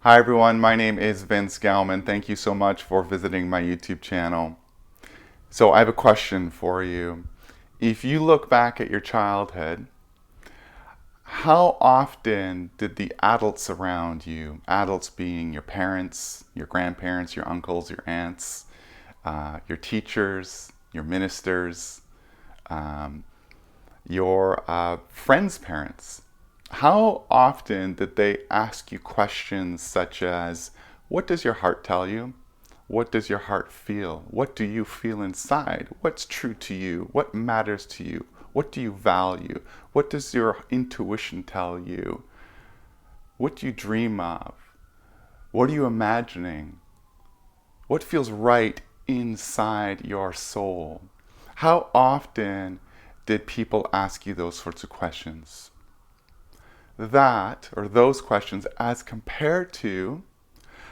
Hi everyone, my name is Vince Gauman. Thank you so much for visiting my YouTube channel. So I have a question for you. If you look back at your childhood, how often did the adults around you, adults being your parents, your grandparents, your uncles, your aunts, your teachers, your ministers, um, your friends' parents, how often did they ask you questions such as, what does your heart tell you? What does your heart feel? What do you feel inside? What's true to you? What matters to you? What do you value? What does your intuition tell you? What do you dream of? What are you imagining? What feels right inside your soul? How often did people ask you those sorts of questions? That, or those questions, as compared to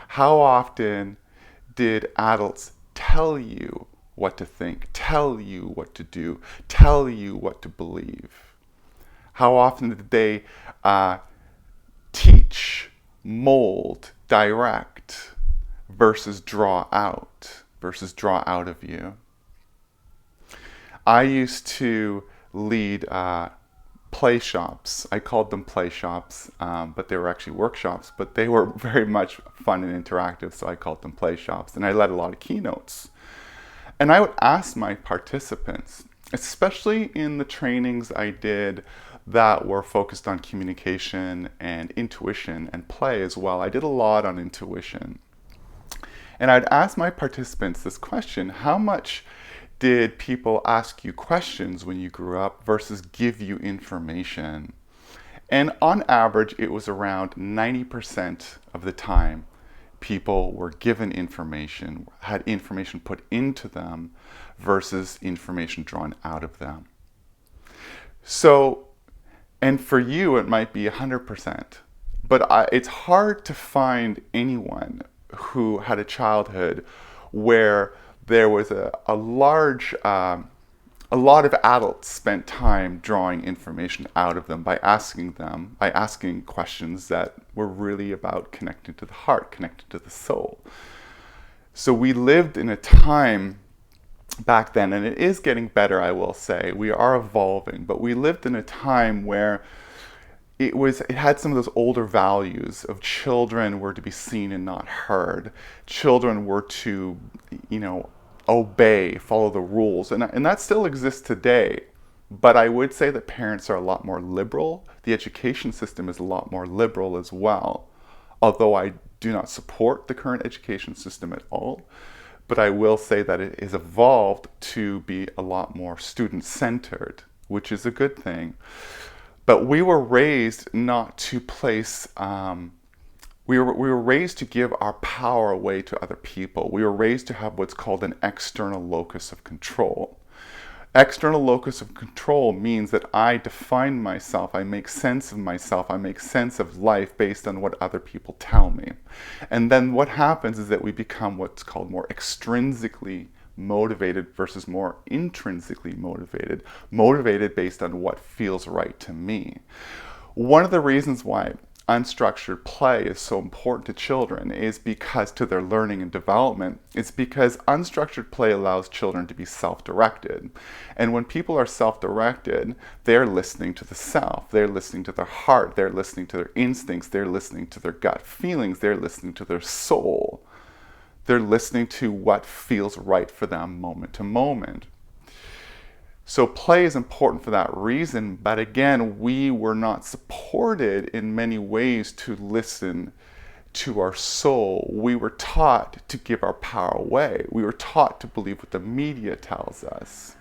how often did adults tell you what to think, tell you what to do, tell you what to believe? How often did they teach, mold, direct, versus draw out of you? I used to lead play shops. I called them play shops, but they were actually workshops, but they were very much fun and interactive, so I called them play shops. And I led a lot of keynotes. And I would ask my participants, especially in the trainings I did that were focused on communication and intuition and play as well. I did a lot on intuition. And I'd ask my participants this question: how much did people ask you questions when you grew up versus give you information? And on average, it was around 90% of the time people were given information, had information put into them versus information drawn out of them. So, and for you, it might be 100%. But it's hard to find anyone who had a childhood where there was a lot of adults spent time drawing information out of them by asking questions that were really about connecting to the heart, connecting to the soul. So we lived in a time back then, and it is getting better, I will say. We are evolving, but we lived in a time where it had some of those older values of children were to be seen and not heard. Children were to, obey, follow the rules, and that still exists today. But I would say that parents are a lot more liberal. The education system is a lot more liberal as well. Although I do not support the current education system at all, but I will say that it has evolved to be a lot more student-centered, which is a good thing. But we were raised not to place, we were raised to give our power away to other people. We were raised to have what's called an external locus of control. External locus of control means that I define myself, I make sense of myself, I make sense of life based on what other people tell me. And then what happens is that we become what's called more extrinsically motivated versus more intrinsically motivated, motivated based on what feels right to me. One of the reasons why unstructured play is so important to children is because to their learning and development, it's because unstructured play allows children to be self-directed. And when people are self-directed, they're listening to the self, they're listening to their heart, they're listening to their instincts, they're listening to their gut feelings, they're listening to their soul. They're listening to what feels right for them moment to moment. So play is important for that reason, but again, we were not supported in many ways to listen to our soul. We were taught to give our power away. We were taught to believe what the media tells us.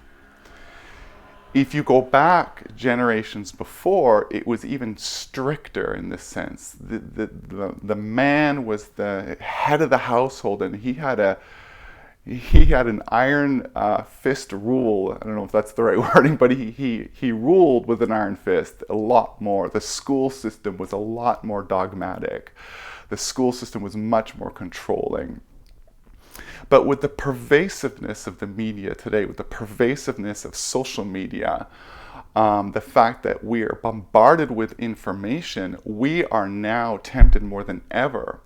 If you go back generations before, it was even stricter in this sense. The man was the head of the household, and he had an iron fist rule. I don't know if that's the right wording, but he ruled with an iron fist a lot more. The school system was a lot more dogmatic. The school system was much more controlling. But with the pervasiveness of the media today, with the pervasiveness of social media, the fact that we are bombarded with information, we are now tempted more than ever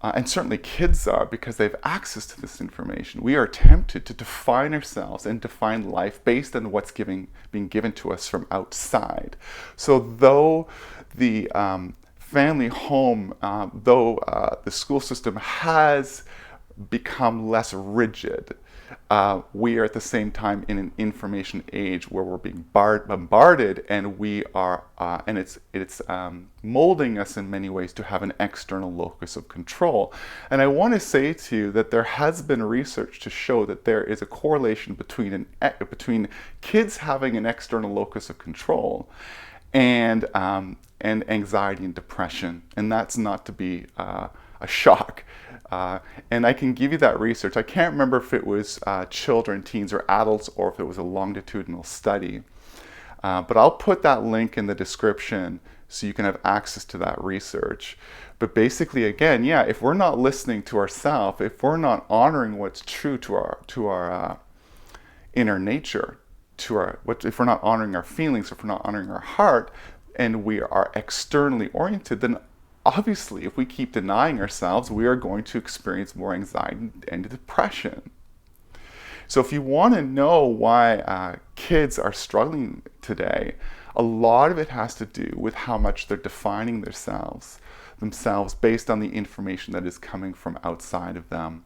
and certainly kids are, because they have access to this information. We are tempted to define ourselves and define life based on what's being given to us from outside. So though the family home, though the school system has become less rigid, we are at the same time in an information age where we're being bombarded, and we are, and it's molding us in many ways to have an external locus of control. And I want to say to you that there has been research to show that there is a correlation between between kids having an external locus of control and anxiety and depression, and that's not to be a shock. And I can give you that research. I can't remember if it was children, teens, or adults, or if it was a longitudinal study. But I'll put that link in the description so you can have access to that research. But basically, again, yeah, if we're not listening to ourselves, if we're not honoring what's true to our inner nature, if we're not honoring our feelings, if we're not honoring our heart, and we are externally oriented, then obviously, if we keep denying ourselves, we are going to experience more anxiety and depression. So if you want to know why kids are struggling today, a lot of it has to do with how much they're defining themselves based on the information that is coming from outside of them.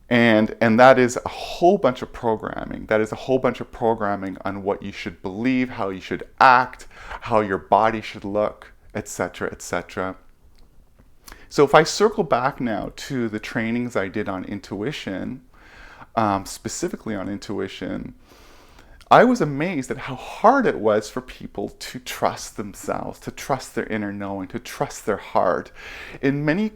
And that is a whole bunch of programming. That is a whole bunch of programming on what you should believe, how you should act, how your body should look, etc., etc. So if I circle back now to the trainings I did on intuition, specifically on intuition, I was amazed at how hard it was for people to trust themselves, to trust their inner knowing, to trust their heart. In many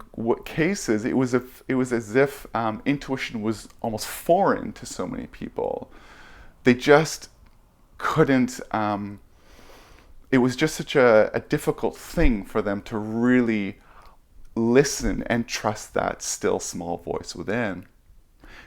cases, it was as if intuition was almost foreign to so many people. They just couldn't. It was just such a difficult thing for them to really listen and trust that still small voice within.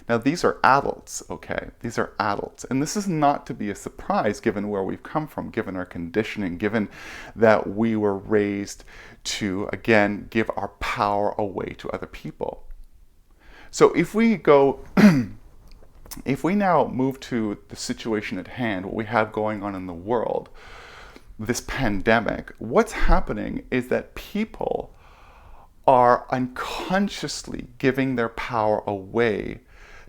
Now, these are adults, okay? These are adults. And this is not to be a surprise given where we've come from, given our conditioning, given that we were raised to, again, give our power away to other people. So if we go, if we now move to the situation at hand, what we have going on in the world, this pandemic, what's happening is that people are unconsciously giving their power away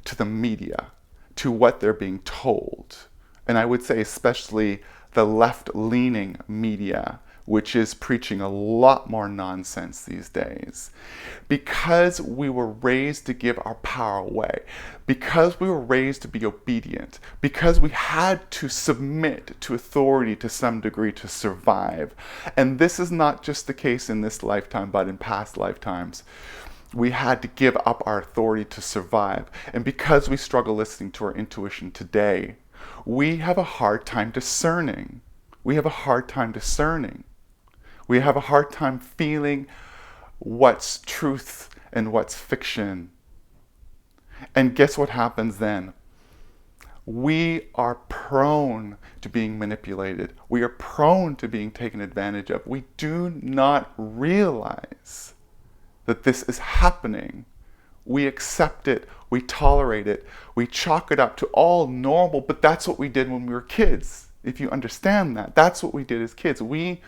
to the media, to what they're being told. And I would say especially the left-leaning media, which is preaching a lot more nonsense these days. Because we were raised to give our power away, because we were raised to be obedient, because we had to submit to authority to some degree to survive. And this is not just the case in this lifetime, but in past lifetimes. We had to give up our authority to survive. And because we struggle listening to our intuition today, we have a hard time discerning. We have a hard time discerning. We have a hard time feeling what's truth and what's fiction. And guess what happens then? We are prone to being manipulated. We are prone to being taken advantage of. We do not realize that this is happening. We accept it, we tolerate it, we chalk it up to all normal, but that's what we did when we were kids. If you understand that, that's what we did as kids. We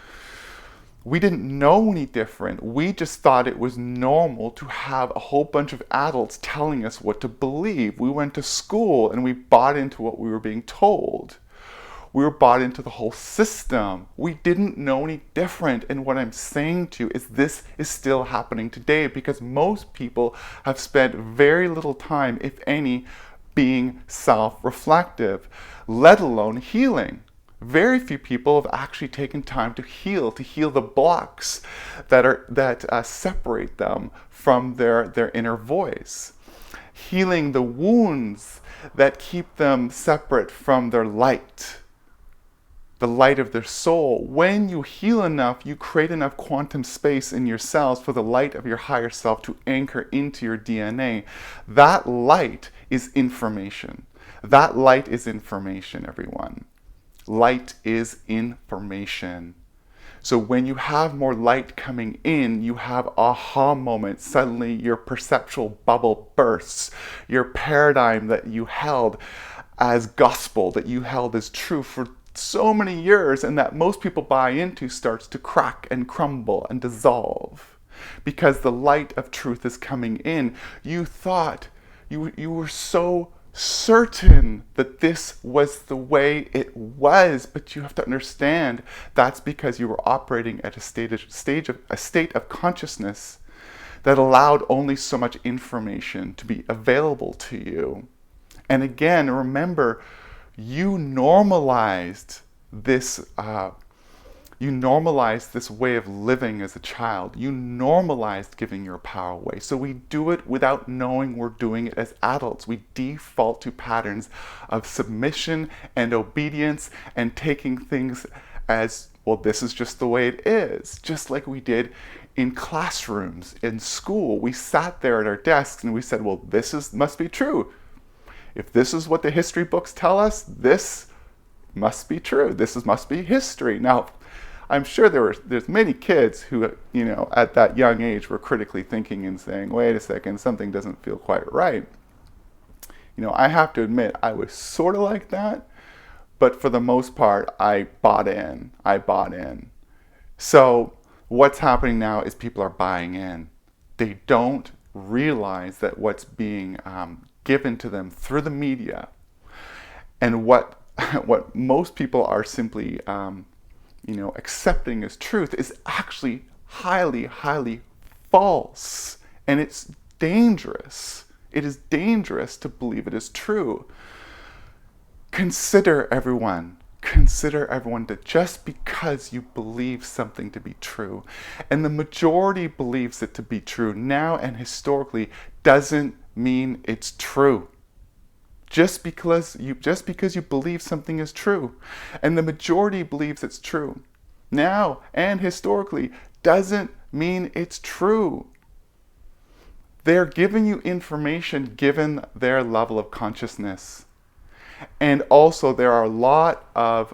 didn't know any different. We just thought it was normal to have a whole bunch of adults telling us what to believe. We went to school and we bought into what we were being told. We were bought into the whole system. We didn't know any different. And what I'm saying to you is this is still happening today because most people have spent very little time, if any, being self-reflective, let alone healing. Very few people have actually taken time to heal the blocks that separate them from their inner voice. Healing the wounds that keep them separate from their light. The light of their soul. When you heal enough, you create enough quantum space in your cells for the light of your higher self to anchor into your DNA. That light is information. That light is information, everyone. Light is information. So when you have more light coming in, you have aha moments. Suddenly your perceptual bubble bursts. Your paradigm that you held as gospel, that you held as true for so many years and that most people buy into, starts to crack and crumble and dissolve. Because the light of truth is coming in. You thought, you were so certain that this was the way it was, but you have to understand that's because you were operating at a state of consciousness that allowed only so much information to be available to you. And again, remember, you normalized this way of living as a child. You normalized giving your power away. So we do it without knowing we're doing it as adults. We default to patterns of submission and obedience and taking things as, well, this is just the way it is. Just like we did in classrooms, in school. We sat there at our desks and we said, well, must be true. If this is what the history books tell us, this must be true. Must be history. Now, I'm sure there's many kids who, at that young age were critically thinking and saying, wait a second, something doesn't feel quite right. I have to admit, I was sort of like that, but for the most part, I bought in. So what's happening now is people are buying in. They don't realize that what's being given to them through the media and what most people are simply accepting as truth is actually highly, highly false. And it's dangerous. It is dangerous to believe it is true. Consider everyone that just because you believe something to be true, and the majority believes it to be true now and historically, doesn't mean it's true. Just because you believe something is true, and the majority believes it's true now and historically, doesn't mean it's true. They're giving you information given their level of consciousness. And also there are a lot of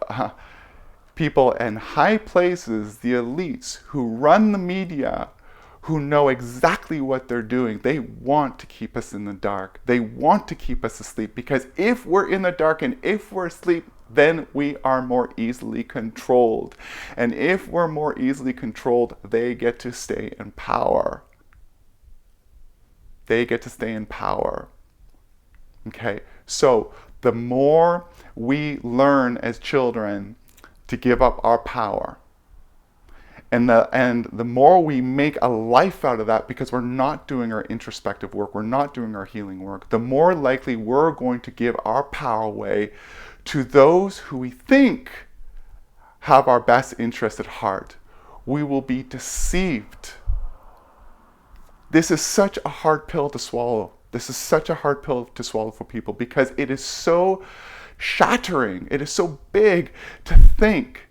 people in high places, the elites, who run the media, who know exactly what they're doing. They want to keep us in the dark. They want to keep us asleep, because if we're in the dark and if we're asleep, then we are more easily controlled. And if we're more easily controlled, they get to stay in power. They get to stay in power. Okay? So the more we learn as children to give up our power, and the more we make a life out of that, because we're not doing our introspective work, we're not doing our healing work, the more likely we're going to give our power away to those who we think have our best interest at heart. We will be deceived. This is such a hard pill to swallow. This is such a hard pill to swallow for people, because it is so shattering. It is so big to think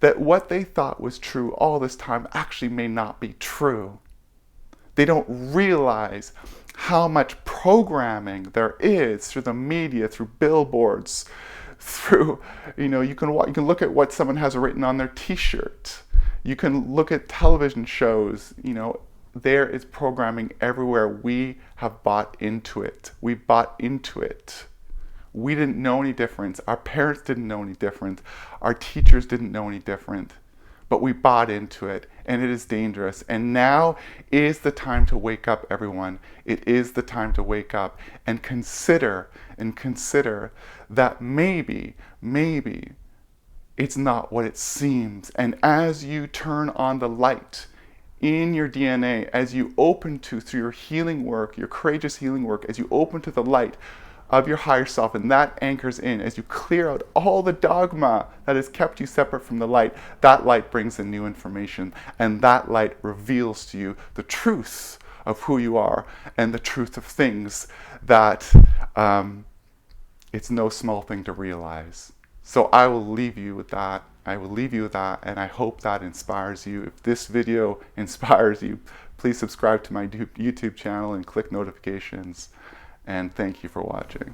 that what they thought was true all this time actually may not be true. They don't realize how much programming there is through the media, through billboards, through, you can look at what someone has written on their t-shirt. You can look at television shows, there is programming everywhere. We have bought into it. We bought into it. We didn't know any difference. Our parents didn't know any different. Our teachers didn't know any different. But we bought into it, and it is dangerous. And now is the time to wake up, everyone. It is the time to wake up and consider that maybe it's not what it seems. And as you turn on the light in your DNA, as you open to, through your healing work, your courageous healing work, as you open to the light of your higher self, and that anchors in, as you clear out all the dogma that has kept you separate from the light, that light brings in new information, and that light reveals to you the truth of who you are and the truth of things that it's no small thing to realize. So I will leave you with that. And I hope that inspires you. If this video inspires you, please subscribe to my YouTube channel and click notifications. And thank you for watching.